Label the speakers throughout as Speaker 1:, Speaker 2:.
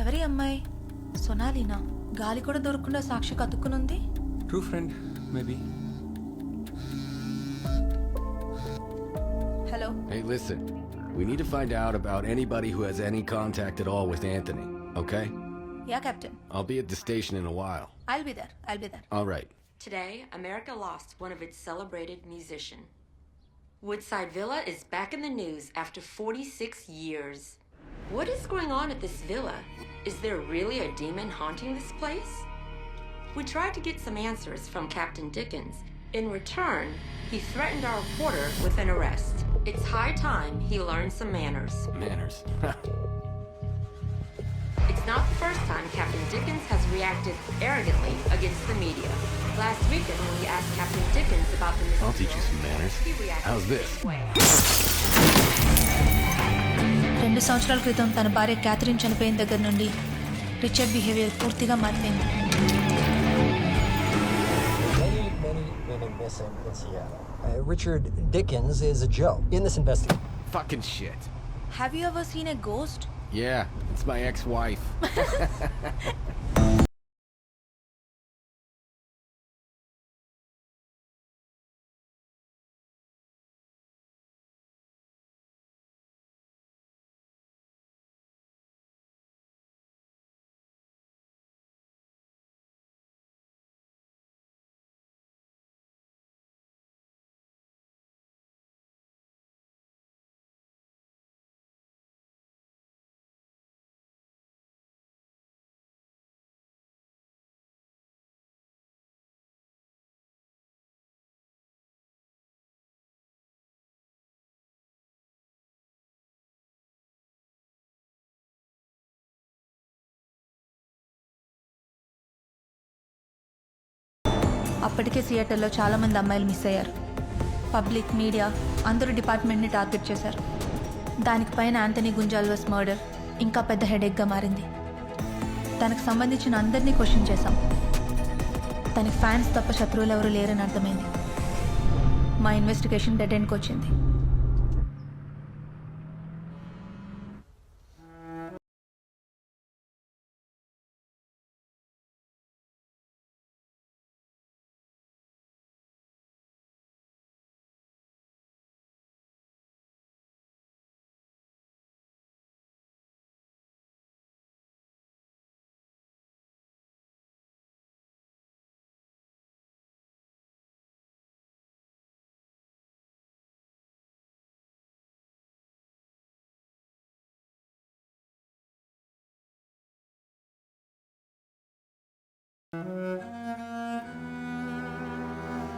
Speaker 1: ఎవరి అమ్మాయి? సొనాలినా? గాలి కూడా దొరకకుండా సాక్షి కతుక్కునుంది.
Speaker 2: True friend, maybe.
Speaker 1: Hello.
Speaker 3: Hey, listen. We need to find out about anybody who has any contact at all with Anthony, okay?
Speaker 1: Yeah captain.
Speaker 3: I'll be at the station in a while.
Speaker 1: I'll be there.
Speaker 3: All right.
Speaker 4: Today, America lost one of its celebrated musicians. Woodside Villa is back in the news after 46 years. What is going on at this villa? Is there really a demon haunting this place? We tried to get some answers from Captain Dickens. In return, he threatened our reporter with an arrest. It's high time he learned some manners.
Speaker 3: Manners.
Speaker 4: It's not the first time Captain Dickens has reacted arrogantly against the media. Last weekend, when we asked Captain Dickens about the missing
Speaker 3: I'll teach you
Speaker 4: girl,
Speaker 3: some manners.
Speaker 4: he reacted
Speaker 3: How's
Speaker 4: the
Speaker 3: this?
Speaker 4: same way.
Speaker 1: 2 సంవత్సరాల క్రితం తన భార్య Catherine చనిపోయిన దగ్గర నుండి Richard behaviour పూర్తిగా మారిపోయింది.
Speaker 5: Many women missing in Seattle. Richard Dickens is a joke in this investigation.
Speaker 3: Fucking shit.
Speaker 1: Have you ever seen a ghost?
Speaker 3: Yeah, it's my ex-wife.
Speaker 1: అప్పటికే సియాటల్లో చాలామంది అమ్మాయిలు మిస్ అయ్యారు. పబ్లిక్, మీడియా అందరూ డిపార్ట్మెంట్ని టార్గెట్ చేశారు. దానికి పైన యాంథనీ గుంజాల్వస్ మర్డర్ ఇంకా పెద్ద హెడేక్గా మారింది. తనకు సంబంధించిన అందరినీ క్వశ్చన్ చేశాం. తనకి ఫ్యాన్స్ తప్ప శత్రువులు ఎవరు లేరని అర్థమైంది. మా ఇన్వెస్టిగేషన్ డెడ్ ఎండ్కి వచ్చింది.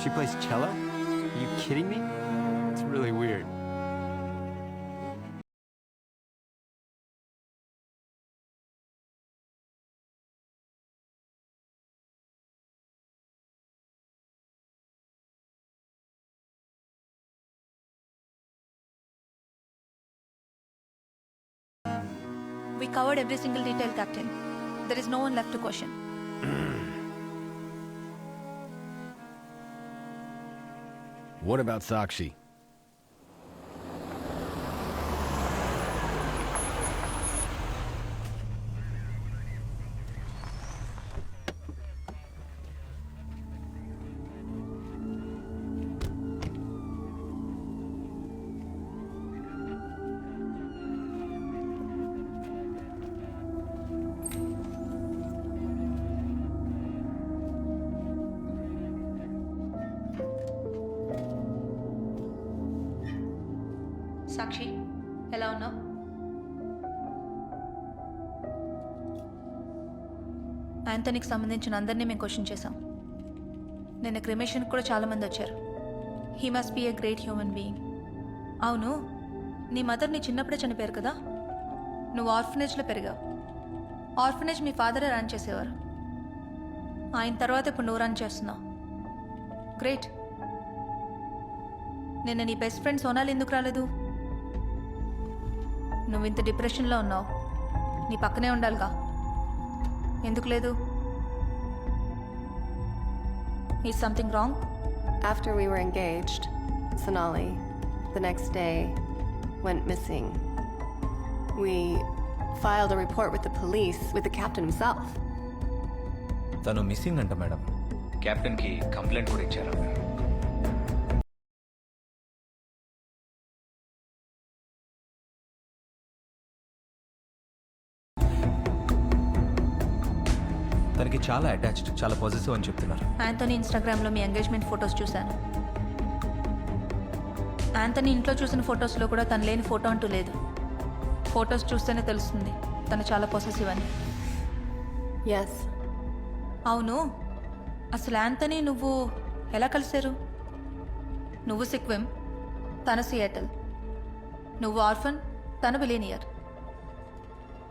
Speaker 2: She plays cello? Are you kidding me? It's really weird.
Speaker 1: We covered every single detail, Captain. There is no one left to question.
Speaker 3: What about Sakshi?
Speaker 1: సాక్షి, ఎలా ఉన్నావు? యాంథనీకి సంబంధించిన అందరినీ మేము క్వశ్చన్ చేశాం. నిన్న క్రిమేషన్కి కూడా చాలామంది వచ్చారు. He must be a great human being. అవును, నీ మదర్ నీ చిన్నప్పుడే చనిపోయారు కదా. నువ్వు ఆర్ఫనేజ్లో పెరిగావు. ఆర్ఫనేజ్ మీ ఫాదరే రన్ చేసేవారు. ఆయన తర్వాత ఇప్పుడు నువ్వు రన్ చేస్తున్నావు. గ్రేట్. నిన్న నీ బెస్ట్ ఫ్రెండ్ సోనాలి ఎందుకు రాలేదు? నువ్వు ఇంత డిప్రెషన్లో ఉన్నావు, నీ పక్కనే ఉండాలిగా, ఎందుకు లేదు? Is something wrong?
Speaker 6: After we were engaged, Sonali, the next day, went missing. We filed a report with the police with the captain himself.
Speaker 7: తను మిస్సింగ్ అంట మేడం. కెప్టెన్కి కంప్లైంట్ కూడా ఇచ్చారు. తనకి చాలా అటాచ్డ్, చాలా పాజిటివ్ అని చెప్తున్నారు.
Speaker 1: యాంథనీ ఇన్స్టాగ్రామ్లో మీ ఎంగేజ్మెంట్ ఫొటోస్ చూశాను. యాంథనీ ఇంట్లో చూసిన ఫొటోస్లో కూడా తను లేని ఫోటో అంటూ లేదు. ఫొటోస్ చూస్తేనే తెలుస్తుంది తను చాలా పొసెసివ్ అని.
Speaker 6: Yes.
Speaker 1: అవును, అసలు యాంథనీ నువ్వు ఎలా కలిశారు? నువ్వు సిక్విమ్, తన సియాటల్. నువ్వు ఆర్ఫన్, తన billionaire.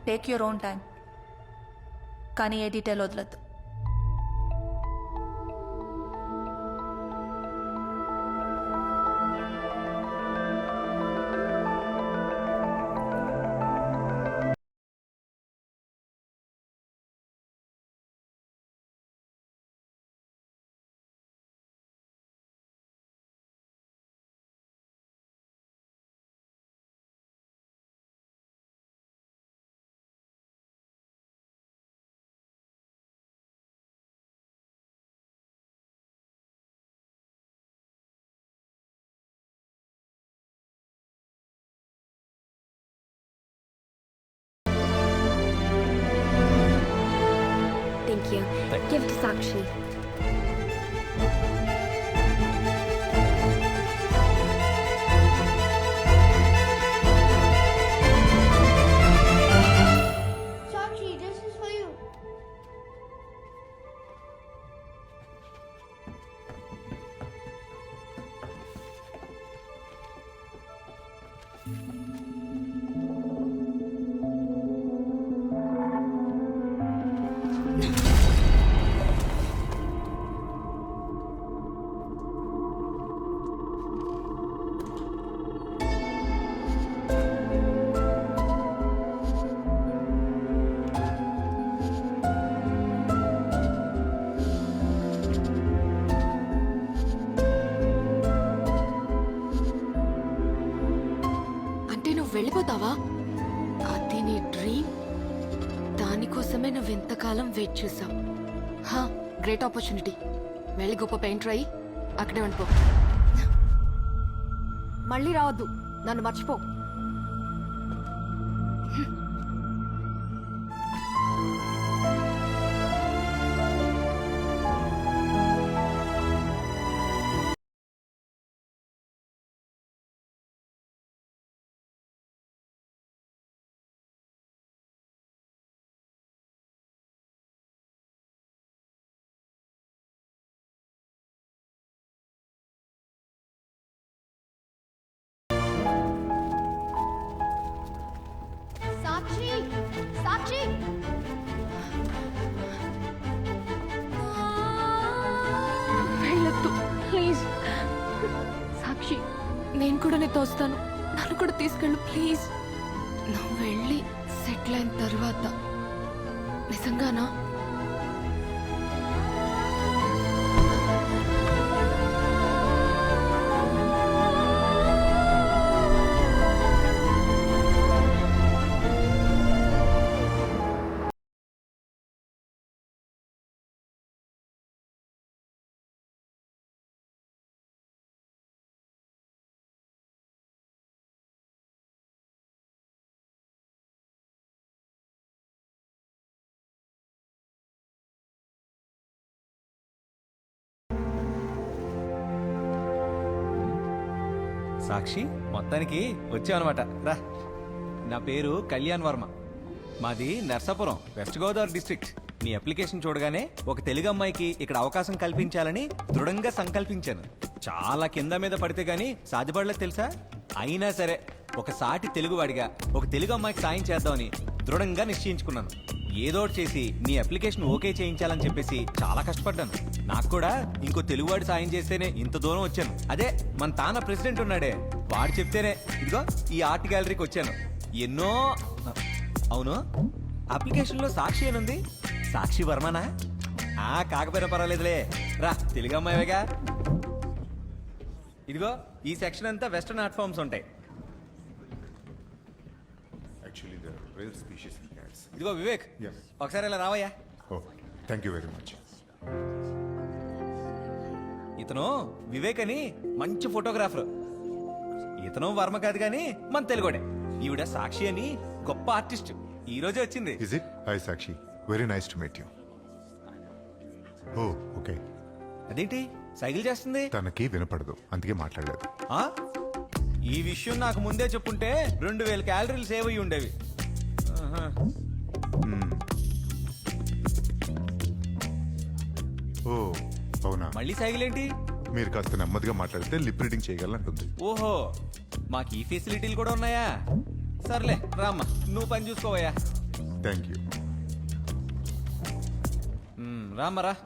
Speaker 1: Take your own time, కానీ ఏ detail వదలద్దు.
Speaker 8: Thank you. Give it to Sakshi.
Speaker 9: Sakshi, this is for you.
Speaker 10: అంటే నువ్వు వెళ్ళిపోతావా? అది నీ డ్రీమ్. దానికోసమే నువ్వు ఎంతకాలం వెయిట్ చేసావు. హా, గ్రేట్ ఆపర్చునిటీ. వెళ్ళి గొప్ప పెయింటర్ అయ్యి అక్కడే ఉండిపో. మళ్ళీ రావద్దు, నన్ను మర్చిపో.
Speaker 9: Sakshi! Sakshi!
Speaker 10: వెళ్ళొద్దు ప్లీజ్. సాక్షి, నేను కూడా నీతో వస్తాను. నన్ను కూడా తీసుకెళ్ళు ప్లీజ్. నువ్వు వెళ్ళి సెటిల్ అయిన తర్వాత. నిజంగానా?
Speaker 7: సాక్షి, మొత్తానికి వచ్చావన్నమాట. రా, నా పేరు కళ్యాణ్ వర్మ. మాది నర్సాపురం, వెస్ట్ గోదావరి డిస్ట్రిక్ట్. నీ అప్లికేషన్ చూడగానే ఒక తెలుగు అమ్మాయికి ఇక్కడ అవకాశం కల్పించాలని దృఢంగా సంకల్పించాను. చాలా కింద మీద పడితే గానీ సాధ్యపడలేదు తెలుసా. అయినా సరే ఒక సాటి తెలుగువాడిగా ఒక తెలుగు అమ్మాయికి సాయం చేద్దామని దృఢంగా నిశ్చయించుకున్నాను. ఏదోటి చేసి నీ అప్లికేషన్ ఓకే చేయించాలని చెప్పేసి చాలా కష్టపడ్డాను. నాకు కూడా ఇంకో తెలుగువాడి సాయం చేస్తేనే ఇంత దూరం వచ్చాను. అదే మన తానా ప్రెసిడెంట్ ఉన్నాడే, వాడు చెప్తేనే ఇదిగో ఈ ఆర్ట్ గ్యాలరీకి వచ్చాను. ఎన్నో అవును, అప్లికేషన్లో సాక్షి అని ఉంది. సాక్షి వర్మనా? కాకపోయినా పర్వాలేదులే. రా, తెలుగు అమ్మాయివేగా. ఇదిగో ఈ సెక్షన్ అంతా వెస్టర్న్ ఆర్ట్ ఫార్మ్స్ ఉంటాయి.
Speaker 11: Actually, there are rare species
Speaker 7: ఇదిగో వివేక్
Speaker 11: Yes.
Speaker 7: ఒకసారి ఇలా రావయ్యా.
Speaker 11: Oh, thank you very much.
Speaker 7: ఇతను వివేక్ అని మంచి ఫోటోగ్రాఫర్. ఇతను వర్మ కాదు కానీ మన తెలుగుడే. ఈవిడ సాక్షి అని గొప్ప ఆర్టిస్ట్. ఈ రోజే వచ్చింది.
Speaker 11: Is it? Hi, Sakshi. Very nice to meet you. Oh, okay.
Speaker 7: అదేంటి సైకిల్ చేస్తుంది?
Speaker 11: తనకి వినపడదు అందుకే మాట్లాడలేదు.
Speaker 7: ఆ? ఈ విషయం నాకు ముందే చెప్పుంటే 2000 క్యాలరీలు సేవ్ అయ్యి ఉండేవి. ఆహా.
Speaker 11: ఓ అవునా,
Speaker 7: మళ్ళీ సైకిల్ ఏంటి?
Speaker 11: మీరు కాస్త నెమ్మదిగా మాట్లాడితే లిప్ రీడింగ్ చేయగలంటుంది.
Speaker 7: ఓహో మాకు ఈ ఫెసిలిటీలు కూడా ఉన్నాయా? సర్లే రామ్మా, నువ్వు పని చూసుకోవయ్యా.
Speaker 11: Thank you.
Speaker 7: రామ్మా రా.